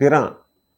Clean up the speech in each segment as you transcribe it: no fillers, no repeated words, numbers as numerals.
13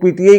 PTI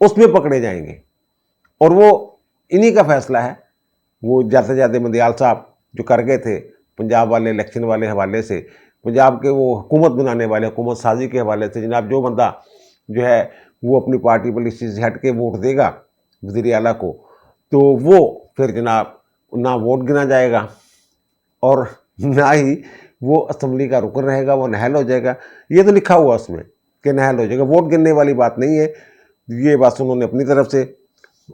اس میں پکڑے جائیں گے، اور وہ انہی کا فیصلہ ہے۔ وہ جاتے جاتے مندیال صاحب جو کر گئے تھے پنجاب والے الیکشن والے حوالے سے، پنجاب کے وہ حکومت بنانے والے، حکومت سازی کے حوالے سے، جناب جو بندہ جو ہے وہ اپنی پارٹی پالیسی سے ہٹ کے ووٹ دے گا وزیر اعلیٰ کو، تو وہ پھر جناب نہ ووٹ گنا جائے گا اور نہ ہی وہ اسمبلی کا رکن رہے گا، وہ نااہل ہو جائے گا۔ یہ تو لکھا ہوا اس میں کہ نااہل ہو جائے گا، ووٹ گننے والی بات نہیں ہے۔ یہ بات انہوں نے اپنی طرف سے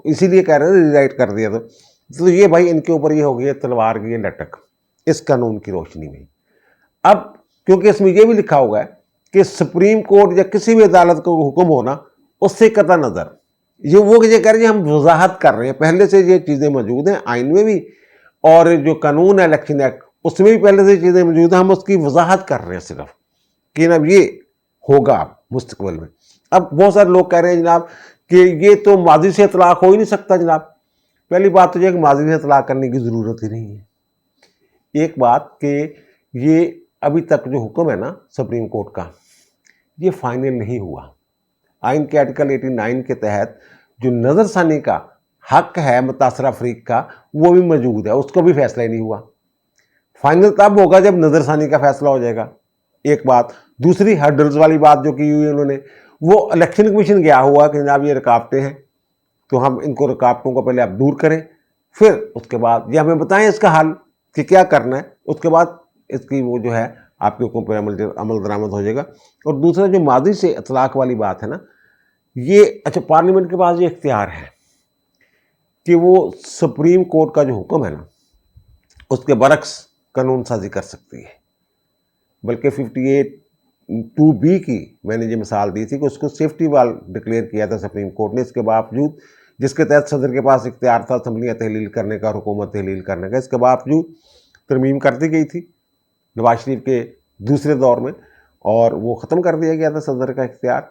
اسی لیے کہہ رہے ہیں ری رائٹ کر دیا۔ تو یہ بھائی ان کے اوپر یہ ہو گئی ہے تلوار کی لٹک اس قانون کی روشنی میں۔ اب کیونکہ اس میں یہ بھی لکھا ہوا ہے کہ سپریم کورٹ یا کسی بھی عدالت کو حکم ہونا اس سے قطع نظر، یہ کہہ رہے ہیں ہم وضاحت کر رہے ہیں، پہلے سے یہ چیزیں موجود ہیں آئین میں بھی، اور جو قانون ہے الیکشن ایکٹ اس میں بھی پہلے سے چیزیں موجود ہیں، ہم اس کی وضاحت کر رہے ہیں صرف کہ اب یہ ہوگا مستقبل میں۔ اب بہت سارے لوگ کہہ رہے ہیں جناب کہ یہ تو ماضی سے اطلاق ہو ہی نہیں سکتا۔ جناب پہلی بات تو یہ کہ ماضی سے اطلاق کرنے کی ضرورت ہی نہیں ہے۔ ایک بات کہ یہ ابھی تک جو حکم ہے نا سپریم کورٹ کا، یہ فائنل نہیں ہوا۔ آئین کے آرٹیکل 89 کے تحت جو نظر ثانی کا حق ہے متاثرہ فریق کا وہ بھی موجود ہے، اس کو بھی فیصلہ ہی نہیں ہوا۔ فائنل تب ہوگا جب نظر ثانی کا فیصلہ ہو جائے گا، ایک بات۔ دوسری ہرڈلز والی بات جو کی ہوئی انہوں نے، وہ الیکشن کمیشن گیا ہوا کہ جناب یہ رکاوٹیں ہیں تو ہم ان کو رکاوٹوں کو پہلے آپ دور کریں، پھر اس کے بعد یہ ہمیں بتائیں اس کا حل کہ کیا کرنا ہے، اس کے بعد اس کی وہ جو ہے آپ کے حکم پر عمل درآمد ہو جائے گا۔ اور دوسرا جو ماضی سے اطلاق والی بات ہے نا، یہ اچھا پارلیمنٹ کے پاس یہ اختیار ہے کہ وہ سپریم کورٹ کا جو حکم ہے نا اس کے برعکس قانون سازی کر سکتی ہے۔ بلکہ 58(2)B کی میں نے یہ مثال دی تھی کہ اس کو سیفٹی وال ڈکلیئر کیا تھا سپریم کورٹ نے، اس کے باوجود جس کے تحت صدر کے پاس اختیار تھا اسمبلیاں تحلیل کرنے کا اور حکومت تحلیل کرنے کا، اس کے باوجود ترمیم کر دی گئی تھی نواز شریف کے دوسرے دور میں، اور وہ ختم کر دیا گیا تھا صدر کا اختیار۔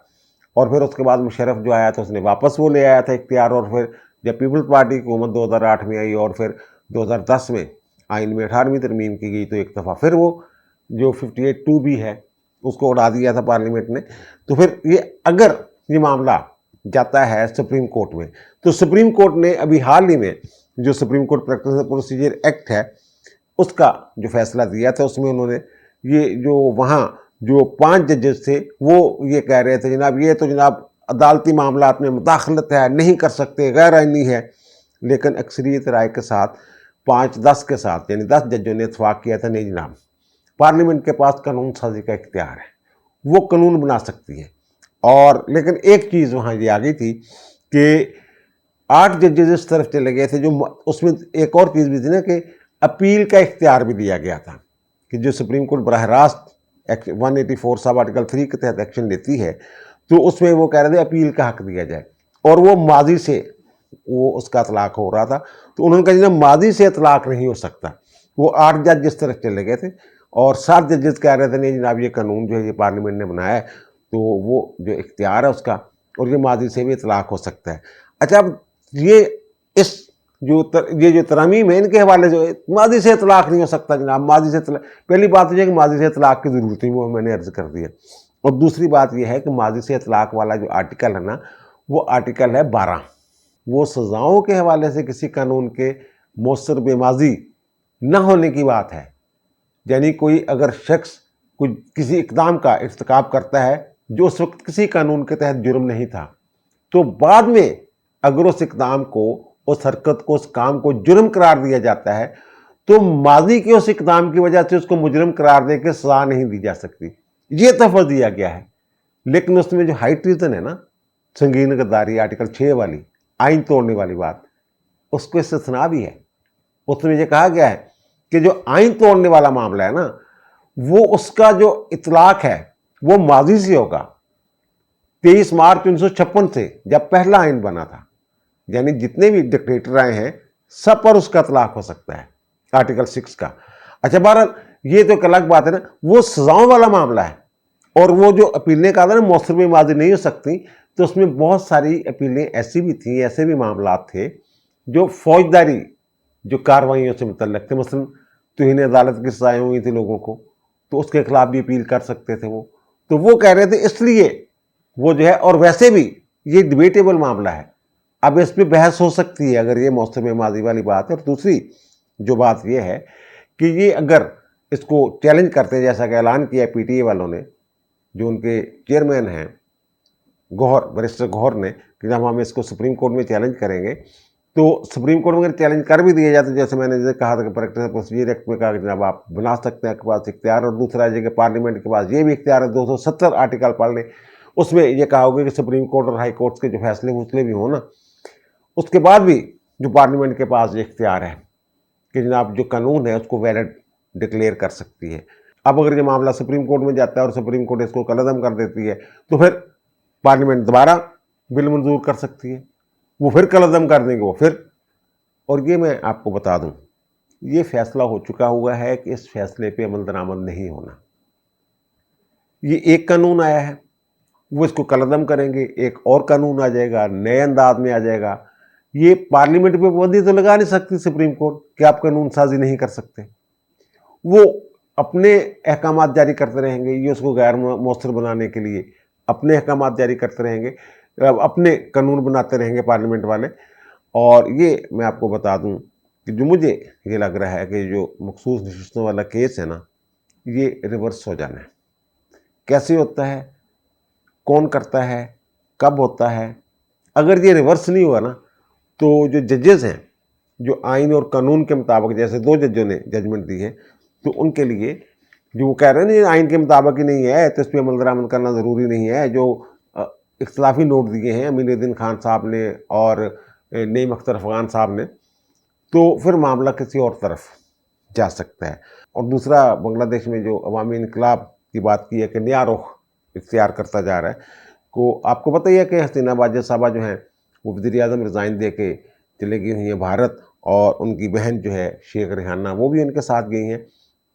اور پھر اس کے بعد مشرف جو آیا تھا اس نے واپس وہ لے آیا تھا اختیار، اور پھر جب پیپلز پارٹی کی حکومت 2008 میں آئی اور پھر 2010 میں آئین میں 18ویں ترمیم کی گئی، تو ایک دفعہ پھر وہ جو 58(2)B ہے اس کو اڑا دیا تھا پارلیمنٹ نے۔ تو پھر یہ اگر یہ معاملہ جاتا ہے سپریم کورٹ میں، تو سپریم کورٹ نے ابھی حال ہی میں جو supreme court practice procedure act ہے اس کا جو فیصلہ دیا تھا، اس میں انہوں نے یہ جو وہاں جو 5 ججز تھے وہ یہ کہہ رہے تھے جناب یہ تو جناب عدالتی معاملات میں مداخلت ہے، نہیں کر سکتے، غیر آئینی ہے، لیکن اکثریت رائے کے ساتھ 5-10 کے ساتھ یعنی 10 ججوں نے اتفاق کیا تھا نہیں جناب پارلیمنٹ کے پاس قانون سازی کا اختیار ہے، وہ قانون بنا سکتی ہے۔ اور لیکن ایک چیز وہاں یہ آ گئی تھی کہ 8 ججز اس طرف چلے گئے تھے، جو اس میں ایک اور چیز بھی تھی نا کہ اپیل کا اختیار بھی دیا گیا تھا کہ جو سپریم کورٹ براہ راست 184 سب آرٹیکل 3 کے تحت ایکشن لیتی ہے تو اس میں وہ کہہ رہے تھے اپیل کا حق دیا جائے، اور وہ ماضی سے وہ اس کا اطلاق ہو رہا تھا، تو انہوں نے کہا جناب ماضی سے اطلاق نہیں ہو سکتا۔ وہ 8 جج اس طرف چلے گئے تھے اور 7 ججز کہہ رہے تھے نہیں جناب یہ قانون جو ہے یہ پارلیمنٹ نے بنایا ہے تو وہ جو اختیار ہے اس کا، اور یہ ماضی سے بھی اطلاق ہو سکتا ہے۔ اچھا اب یہ اس جو ترامیم ہے ان کے حوالے سے ماضی سے اطلاق نہیں ہو سکتا جناب، ماضی سے اطلاق، پہلی بات یہ ہے کہ ماضی سے اطلاق کی ضرورت نہیں، وہ میں نے عرض کر دیا۔ اور دوسری بات یہ ہے کہ ماضی سے اطلاق والا جو آرٹیکل ہے نا وہ آرٹیکل ہے 12، وہ سزاؤں کے حوالے سے کسی قانون کے مؤثر بے ماضی نہ ہونے کی بات ہے۔ یعنی کوئی اگر شخص کوئی کسی اقدام کا ارتکاب کرتا ہے جو اس وقت کسی قانون کے تحت جرم نہیں تھا، تو بعد میں اگر اس اقدام کو، اس حرکت کو، اس کام کو جرم قرار دیا جاتا ہے تو ماضی کے اس اقدام کی وجہ سے اس کو مجرم قرار دے کے سزا نہیں دی جا سکتی، یہ تحفظ دیا گیا ہے۔ لیکن اس میں جو ہائی ٹریزن ہے نا، سنگین غداری آرٹیکل 6 والی آئین توڑنے والی بات، اس کو استثناء بھی ہے۔ اس میں یہ کہا گیا ہے کہ جو آئین توڑنے والا معاملہ ہے نا وہ اس کا جو اطلاق ہے وہ ماضی سے ہوگا، 23 مارچ 1956 سے جب پہلا آئین بنا تھا، یعنی جتنے بھی ڈکٹیٹر آئے ہیں سب پر اس کا اطلاق ہو سکتا ہے آرٹیکل 6 کا۔ اچھا بہرحال یہ تو ایک الگ بات ہے نا، وہ سزاؤں والا معاملہ ہے، اور وہ جو اپیلیں کہا تھا نا مؤثر بے ماضی نہیں ہو سکتی، تو اس میں بہت ساری اپیلیں ایسی بھی تھیں، ایسے بھی معاملات تھے جو فوجداری جو کاروائیوں سے متعلق تھے، مثلا توہین عدالت کی سزائیں ہوئی تھی لوگوں کو تو اس کے خلاف بھی اپیل کر سکتے تھے وہ، تو وہ کہہ رہے تھے اس لیے وہ جو ہے، اور ویسے بھی یہ ڈیبیٹیبل معاملہ ہے. اب اس پہ بحث ہو سکتی ہے اگر یہ موسم ماضی والی بات ہے. اور دوسری جو بات یہ ہے کہ یہ اگر اس کو چیلنج کرتے ہیں جیسا کہ اعلان کیا پی ٹی اے والوں نے، جو ان کے چیئرمین ہیں گوہر، بیرسٹر گوہر نے، کہ جب ہم اس کو سپریم کورٹ میں چیلنج کریں گے تو سپریم کورٹ میں اگر چیلنج کر بھی دیا جاتا، جیسے میں نے کہا تھا کہ پریکٹس پروسیجر ایکٹ میں کہا کہ جناب آپ بنا سکتے ہیں، آپ کے پاس اختیار. اور دوسرا ہے کہ پارلیمنٹ کے پاس یہ بھی اختیار ہے، 270 آرٹیکل پڑھ لیں، اس میں یہ کہا ہوگا کہ سپریم کورٹ اور ہائی کورٹس کے جو فیصلے بھی ہوں نا، اس کے بعد بھی جو پارلیمنٹ کے پاس یہ اختیار ہے کہ جناب جو قانون ہے اس کو ویلڈ ڈکلیئر کر سکتی ہے. اب اگر یہ معاملہ سپریم کورٹ میں جاتا ہے اور سپریم کورٹ اس کو کالعدم کر دیتی ہے تو پھر پارلیمنٹ دوبارہ بل منظور کر سکتی ہے، وہ پھر کالعدم کر دیں گے وہ پھر. اور یہ میں آپ کو بتا دوں، یہ فیصلہ ہو چکا ہوا ہے کہ اس فیصلے پہ عمل درآمد نہیں ہونا. یہ ایک قانون آیا ہے، وہ اس کو کالعدم کریں گے، ایک اور قانون آ جائے گا، نئے انداز میں آ جائے گا. یہ پارلیمنٹ پہ پابندی تو لگا نہیں سکتی سپریم کورٹ کہ آپ قانون سازی نہیں کر سکتے. وہ اپنے احکامات جاری کرتے رہیں گے، یہ اس کو غیر مؤثر بنانے کے لیے اپنے احکامات جاری کرتے رہیں گے، اپنے قانون بناتے رہیں گے پارلیمنٹ والے. اور یہ میں آپ کو بتا دوں کہ جو مجھے یہ لگ رہا ہے کہ جو مخصوص نشستوں والا کیس ہے نا، یہ ریورس ہو جانا ہے. کیسے ہوتا ہے، کون کرتا ہے، کب ہوتا ہے؟ اگر یہ ریورس نہیں ہوا نا تو جو ججز ہیں جو آئین اور قانون کے مطابق، جیسے 2 ججوں نے ججمنٹ دی ہے، تو ان کے لیے جو وہ کہہ رہے ہیں نا یہ آئین کے مطابق ہی نہیں ہے تو اس پہ عمل درآمد کرنا ضروری نہیں ہے، جو اختلافی نوٹ دیے ہیں امین الدین خان صاحب نے اور نعیم اختر افغان صاحب نے، تو پھر معاملہ کسی اور طرف جا سکتا ہے. اور دوسرا، بنگلہ دیش میں جو عوامی انقلاب کی بات کی ہے کہ نیا رخ اختیار کرتا جا رہا ہے، کو آپ کو پتہ ہی ہے کہ حسینہ واجد صاحبہ جو ہیں وہ وزیر اعظم ریزائن دے کے چلے گئی ہوئی ہیں بھارت، اور ان کی بہن جو ہے شیخ ریحانہ وہ بھی ان کے ساتھ گئی ہیں.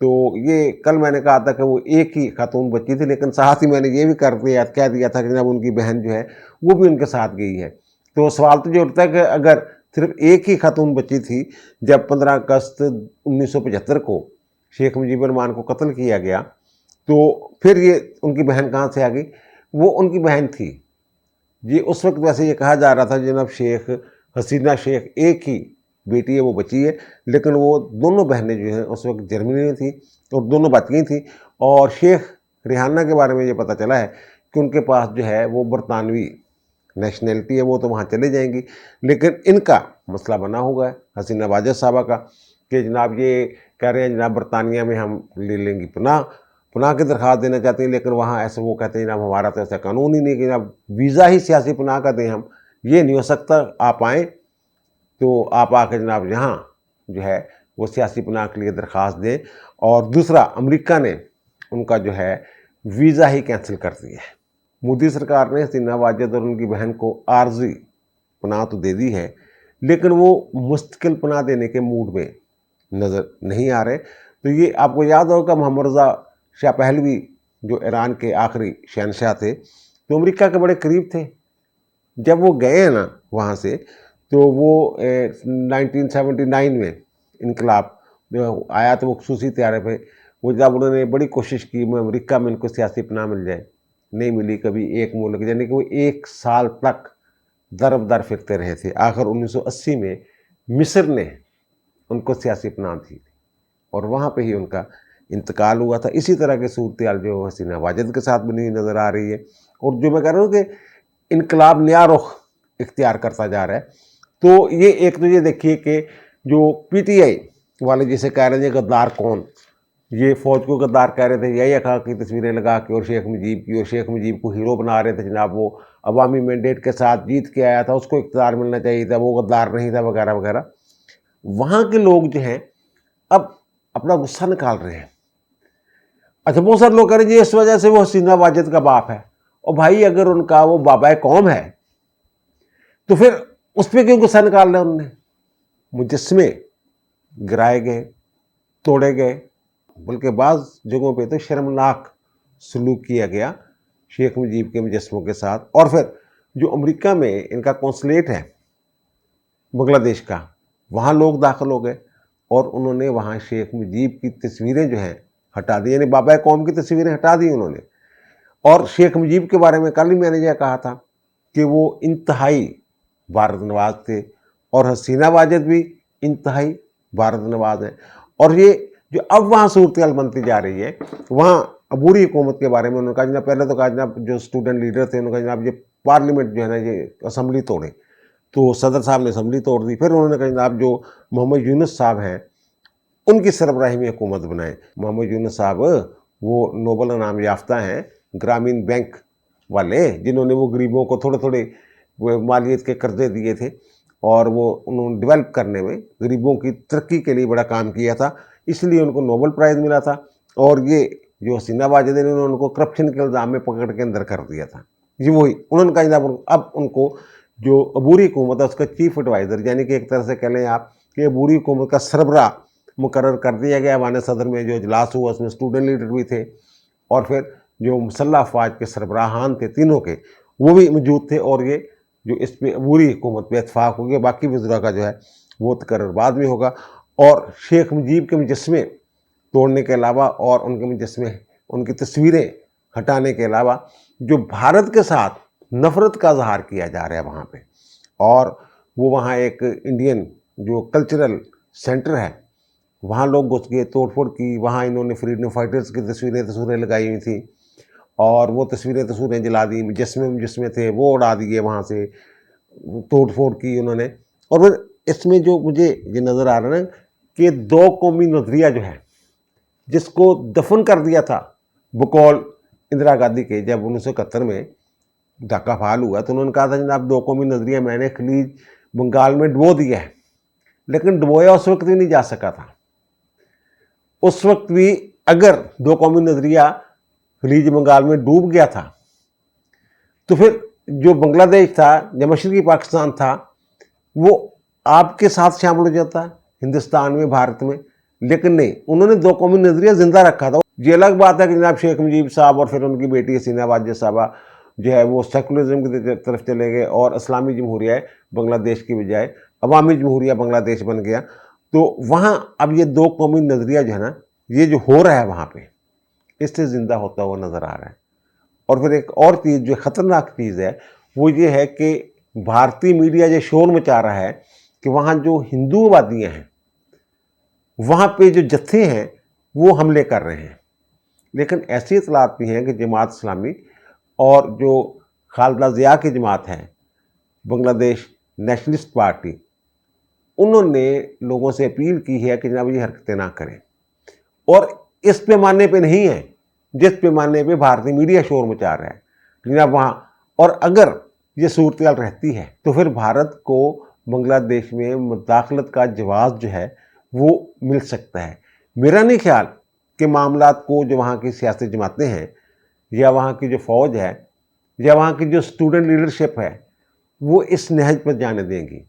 تو یہ کل میں نے کہا تھا کہ وہ ایک ہی خاتون بچی تھی، لیکن ساتھ ہی میں نے یہ بھی کہہ دیا تھا کہ جناب ان کی بہن جو ہے وہ بھی ان کے ساتھ گئی ہے. تو سوال تو یہ اٹھتا ہے کہ اگر صرف ایک ہی خاتون بچی تھی جب 15 اگست 1975 کو شیخ مجیب الرحمان کو قتل کیا گیا، تو پھر یہ ان کی بہن کہاں سے آ گئی؟ وہ ان کی بہن تھی. یہ اس وقت ویسے یہ کہا جا رہا تھا جناب شیخ حسینہ شیخ ایک ہی بیٹی ہے وہ بچی ہے، لیکن وہ دونوں بہنیں جو ہیں اس وقت جرمنی میں تھیں اور دونوں بچ گئی تھیں. اور شیخ ریحانہ کے بارے میں یہ پتہ چلا ہے کہ ان کے پاس جو ہے وہ برطانوی نیشنلٹی ہے، وہ تو وہاں چلے جائیں گی، لیکن ان کا مسئلہ بنا ہوا ہے حسینہ واجد صاحبہ کا کہ جناب یہ کہہ رہے ہیں جناب برطانیہ میں ہم لے لیں گی پناہ کی درخواست دینا چاہتے ہیں، لیکن وہاں ایسے وہ کہتے ہیں جناب ہمارا تو ایسا قانون ہی نہیں کہ جناب ویزا ہی سیاسی پناہ کا دیں، ہم یہ نہیں ہو سکتا، آپ آئیں تو آپ آ کے جناب یہاں جو ہے وہ سیاسی پناہ کے لیے درخواست دیں. اور دوسرا، امریکہ نے ان کا جو ہے ویزا ہی کینسل کر دیا ہے. مودی سرکار نے حسینہ واجد اور ان کی بہن کو عارضی پناہ تو دے دی ہے، لیکن وہ مستقل پناہ دینے کے موڈ میں نظر نہیں آ رہے. تو یہ آپ کو یاد ہوگا محمد رضا شاہ پہلوی جو ایران کے آخری شہنشاہ تھے، تو امریکہ کے بڑے قریب تھے. جب وہ گئے ہیں نا وہاں سے، تو وہ 1979 میں انقلاب آیا تو وہ خصوصی طیارے پہ، وہ جب انہوں نے بڑی کوشش کی میں امریکہ میں ان کو سیاسی پناہ مل جائے، نہیں ملی کبھی ایک ملک، یعنی کہ وہ 1 سال تک در بدر پھرتے رہے تھے. آخر 1980 میں مصر نے ان کو سیاسی پناہ دی اور وہاں پہ ہی ان کا انتقال ہوا تھا. اسی طرح کی صورتحال جو حسینہ واجد کے ساتھ بنی ہوئی نظر آ رہی ہے. اور جو میں کہہ رہا ہوں کہ انقلاب نیا رخ اختیار کرتا جا رہا ہے، تو یہ ایک تو یہ دیکھیے کہ جو پی ٹی آئی والے جسے کہہ رہے ہیں غدار کون، یہ فوج کو غدار کہہ رہے تھے، یہی کہا کی تصویریں لگا کے، اور شیخ مجیب کی، اور شیخ مجیب کو ہیرو بنا رہے تھے جناب، وہ عوامی مینڈیٹ کے ساتھ جیت کے آیا تھا، اس کو اقتدار ملنا چاہیے تھا، وہ غدار نہیں تھا، وغیرہ وغیرہ. وہاں کے لوگ جو ہیں اب اپنا غصہ نکال رہے ہیں. اچھا، بہت سارے لوگ کہہ رہے ہیں جی اس وجہ سے وہ حسینہ واجد کا باپ ہے. اور بھائی اگر ان کا وہ بابا قوم ہے تو پھر اس پہ کیوں غصہ نکال رہے ہیں؟ انہوں نے مجسمے گرائے گئے، توڑے گئے، بلکہ بعض جگہوں پہ تو شرمناک سلوک کیا گیا شیخ مجیب کے مجسموں کے ساتھ. اور پھر جو امریکہ میں ان کا قونصلیٹ ہے بنگلہ دیش کا، وہاں لوگ داخل ہو گئے اور انہوں نے وہاں شیخ مجیب کی تصویریں جو ہیں ہٹا دی، یعنی بابا قوم کی تصویریں ہٹا دی انہوں نے. اور شیخ مجیب کے بارے میں کل ہی میں نے یہ کہا تھا کہ وہ انتہائی بھارت نواز تھے اور حسینہ واجد بھی انتہائی بھارت نواز ہیں. اور یہ جو اب وہاں صورتحال بنتی جا رہی ہے، وہاں عبوری حکومت کے بارے میں انہوں نے کہا جناب، پہلے تو کہا جناب جو اسٹوڈنٹ لیڈر تھے انہوں نے کہا جناب یہ پارلیمنٹ جو ہے نا یہ اسمبلی توڑے، تو صدر صاحب نے اسمبلی توڑ دی. پھر انہوں نے کہا جناب جو محمد یونس صاحب ہیں ان کی سربراہی میں حکومت بنائیں. محمد یونس صاحب وہ نوبل انعام یافتہ ہیں، گرامین بینک والے، جنہوں نے وہ غریبوں کو تھوڑے تھوڑے مالیت کے قرضے دیے تھے اور وہ انہوں نے ڈیولپ کرنے میں غریبوں کی ترقی کے لیے بڑا کام کیا تھا، اس لیے ان کو نوبل پرائز ملا تھا. اور یہ جو حسینہ واجد نے ان کو کرپشن کے الزام میں پکڑ کے اندر کر دیا تھا. یہ وہی انہوں نے کہا جناب اب ان کو جو عبوری حکومت ہے اس کا چیف ایڈوائزر، یعنی کہ ایک طرح سے کہہ لیں آپ کہ عبوری حکومت کا سربراہ مقرر کر دیا گیا. ایوان صدر میں جو اجلاس ہوا اس میں اسٹوڈنٹ لیڈر بھی تھے اور پھر جو مسلح افواج کے سربراہان تھے تینوں کے وہ بھی موجود تھے. اور یہ جو اس پہ عبوری حکومت پہ اتفاق ہو گیا. باقی وزراء کا جو ہے وہ تقرر بعد میں ہوگا. اور شیخ مجیب کے مجسمے توڑنے کے علاوہ اور ان کے مجسمے ان کی تصویریں ہٹانے کے علاوہ جو بھارت کے ساتھ نفرت کا اظہار کیا جا رہا ہے وہاں پہ، اور وہ وہاں ایک انڈین جو کلچرل سینٹر ہے وہاں لوگ گھس گئے، توڑ پھوڑ کی. وہاں انہوں نے فریڈم فائٹرز کی تصویریں لگائی ہوئی تھیں اور وہ تصویریں جلا دی. مجسمے تھے وہ اڑا دیے، وہاں سے توڑ پھوڑ کی انہوں نے. اور پھر اس میں جو مجھے یہ نظر آ رہا ہے کہ دو قومی نظریہ جو ہے جس کو دفن کر دیا تھا بقول اندرا گاندھی کے، جب 1971 میں ڈھاکہ فعال ہوا تو انہوں نے کہا تھا جناب دو قومی نظریہ میں نے خلیج بنگال میں ڈبو دیا ہے، لیکن ڈبویا اس وقت بھی نہیں جا سکا تھا. اس وقت بھی اگر دو قومی نظریہ خلیج بنگال میں ڈوب گیا تھا تو پھر جو بنگلہ دیش تھا یا مشرقی پاکستان تھا وہ آپ کے ساتھ شامل ہو جاتا ہے ہندوستان میں، بھارت میں. لیکن نہیں، انہوں نے دو قومی نظریہ زندہ رکھا تھا. یہ الگ بات ہے کہ جناب شیخ مجیب صاحب اور پھر ان کی بیٹی حسینہ واجد صاحبہ جو ہے وہ سیکولرزم کی طرف چلے گئے اور اسلامی جمہوریہ بنگلہ دیش کی بجائے عوامی جمہوریہ بنگلہ دیش بن گیا. تو وہاں اب یہ دو قومی نظریہ جو ہے نا یہ جو ہو رہا ہے وہاں پہ اس سے زندہ ہوتا ہوا نظر آ رہا ہے. اور پھر ایک اور چیز جو خطرناک چیز ہے وہ یہ ہے کہ بھارتی میڈیا یہ شور مچا رہا ہے کہ وہاں جو ہندو آبادیاں ہیں وہاں پہ جو جتھے ہیں وہ حملے کر رہے ہیں. لیکن ایسی اطلاعات بھی ہیں کہ جماعت اسلامی اور جو خالدہ ضیاء کی جماعت ہے بنگلہ دیش نیشنلسٹ پارٹی، انہوں نے لوگوں سے اپیل کی ہے کہ جناب یہ حرکتیں نہ کریں، اور اس پیمانے پہ نہیں ہے جس پیمانے پہ بھارتی میڈیا شور مچا رہا ہے جناب وہاں. اور اگر یہ صورتحال رہتی ہے تو پھر بھارت کو بنگلہ دیش میں مداخلت کا جواز جو ہے وہ مل سکتا ہے. میرا نہیں خیال کہ معاملات کو جو وہاں کی سیاسی جماعتیں ہیں یا وہاں کی جو فوج ہے یا وہاں کی جو اسٹوڈنٹ لیڈرشپ ہے وہ اس نہج پر جانے دیں گی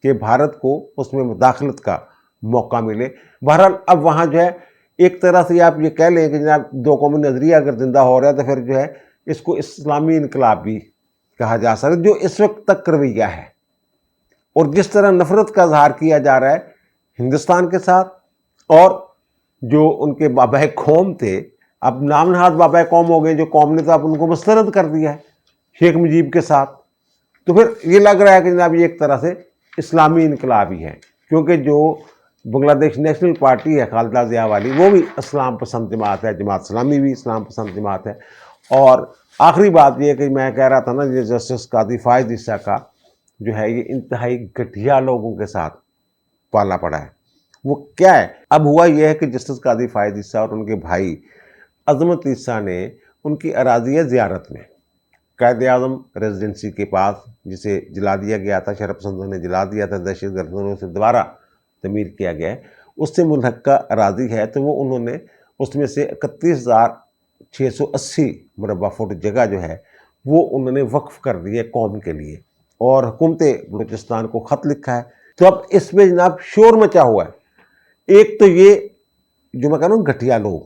کہ بھارت کو اس میں مداخلت کا موقع ملے. بہرحال اب وہاں جو ہے ایک طرح سے آپ یہ کہہ لیں کہ جناب دو قومی نظریہ اگر زندہ ہو رہا ہے تو پھر جو ہے اس کو اسلامی انقلاب بھی کہا جا سکتا ہے جو اس وقت تک رویہ ہے. اور جس طرح نفرت کا اظہار کیا جا رہا ہے ہندوستان کے ساتھ، اور جو ان کے بابائے قوم تھے اب نام نہاد بابائے قوم ہو گئے، جو قوم نے تو اب ان کو مسترد کر دیا ہے شیخ مجیب کے ساتھ، تو پھر یہ لگ رہا ہے کہ جناب یہ ایک طرح سے اسلامی انقلاب ہی ہے. کیونکہ جو بنگلہ دیش نیشنل پارٹی ہے خالدہ ضیاء والی وہ بھی اسلام پسند جماعت ہے، جماعت اسلامی بھی اسلام پسند جماعت ہے. اور آخری بات یہ کہ میں کہہ رہا تھا نا یہ جسٹس قاضی فائز عیسیٰ کا جو ہے یہ انتہائی گھٹیا لوگوں کے ساتھ پالا پڑا ہے. وہ کیا ہے؟ اب ہوا یہ ہے کہ جسٹس قاضی فائز عیسیٰ اور ان کے بھائی عظمت عیسیٰ نے ان کی اراضی زیارت میں قائد اعظم ریزیڈنسی کے پاس جسے جلا دیا گیا تھا، شرح پسندوں نے جلا دیا تھا، دہشت گردوں سے دوبارہ تعمیر کیا گیا ہے، اس سے ملحقہ اراضی ہے. تو وہ انہوں نے اس میں سے 31,680 مربع فٹ جگہ جو ہے وہ انہوں نے وقف کر دی ہے قوم کے لیے، اور حکومت بلوچستان کو خط لکھا ہے. تو اب اس میں جناب شور مچا ہوا ہے. ایک تو یہ جو میں کہہ رہا ہوں گھٹیا لوگ،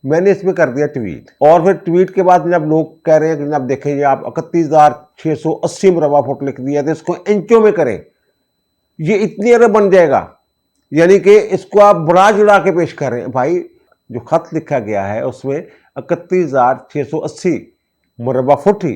میں نے اس میں کر دیا ٹویٹ، اور پھر ٹویٹ کے بعد جناب لوگ کہہ رہے ہیں کہ جناب دیکھیں یہ آپ 31,680 مربع فٹ لکھ دیا تو اس کو انچوں میں کریں، یہ اتنی ارب بن جائے گا، یعنی کہ اس کو آپ بڑا جڑا کے پیش کر رہے ہیں. بھائی جو خط لکھا گیا ہے اس میں 31,680 مربع فٹ ہی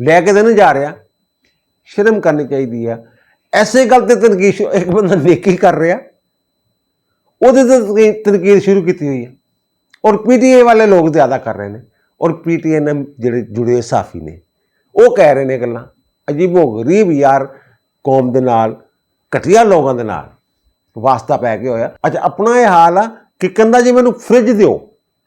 ਲੈ ਕੇ ਤਾਂ ਨਹੀਂ ਜਾ ਰਿਹਾ, ਸ਼ਰਮ ਕਰਨੀ ਚਾਹੀਦੀ ਆ। ਐਸੇ ਗੱਲ ਤੇ ਤਨਕੀਦ, ਇੱਕ ਬੰਦਾ ਨੇਕੀ ਕਰ ਰਿਹਾ ਉਹਦੇ ਤੇ ਤਨਕੀਦ ਸ਼ੁਰੂ ਕੀਤੀ ਹੋਈ ਹੈ, ਔਰ ਪੀਟੀਏ ਵਾਲੇ ਲੋਕ ਜ਼ਿਆਦਾ ਕਰ ਰਹੇ ਨੇ, ਔਰ ਪੀਟੀਏ ਨਾਲ ਜਿਹੜੇ ਜੁੜੇ ਹੋਏ ਸਾਫੀ ਨੇ ਉਹ ਕਹਿ ਰਹੇ ਨੇ ਗੱਲਾਂ ਅਜੀਬੋ ਗਰੀਬ ਯਾਰ, ਕੌਮ ਦੇ ਨਾਲ, ਘਟੀਆ ਲੋਕਾਂ ਦੇ ਨਾਲ ਵਾਸਤਾ ਪੈ ਕੇ ਹੋਇਆ। ਅੱਛਾ, ਆਪਣਾ ਇਹ ਹਾਲ ਆ ਕਿ ਕਹਿੰਦਾ ਜੀ ਮੈਨੂੰ ਫ੍ਰਿਜ ਦਿਓ,